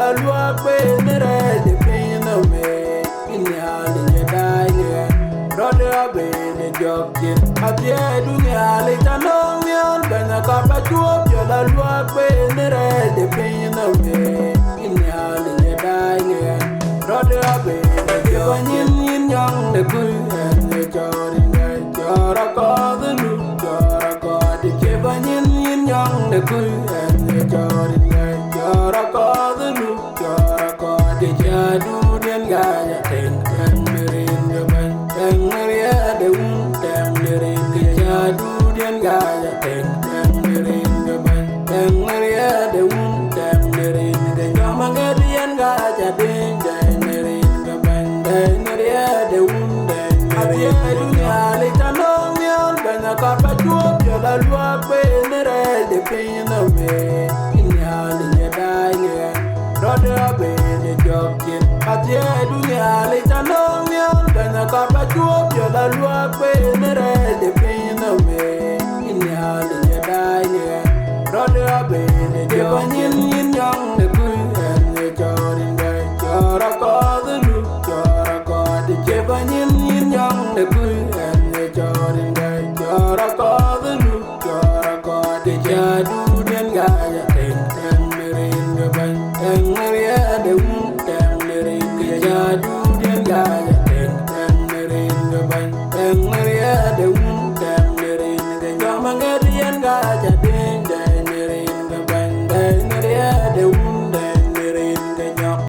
la loi penere de pino me inyali nyedai rode abene jokin atie dunyali tanomion bena kapa chuop yo la loi penere de pino me inyali nyedai rode abene jokin yin yang de kuyen de chorin de chora kodenu chora kodi chebanyin yin yang de kuyen de chorin de chora kodenu chora kodi jadu den gaya teng teng merin de ban teng meria de teng merin de jadu den gaya teng teng merin de ban teng meria de teng merin de jamanga den gaya den teng merin de ban teng meria de atie dunia le tanomion bena kapa chuop yo la loi penere de pino me inyali nyedai rode abene jokin atie dunia le tanomion bena kapa chuop yo la loi penere de pino me inyali nyedai rode abene jokin yin yang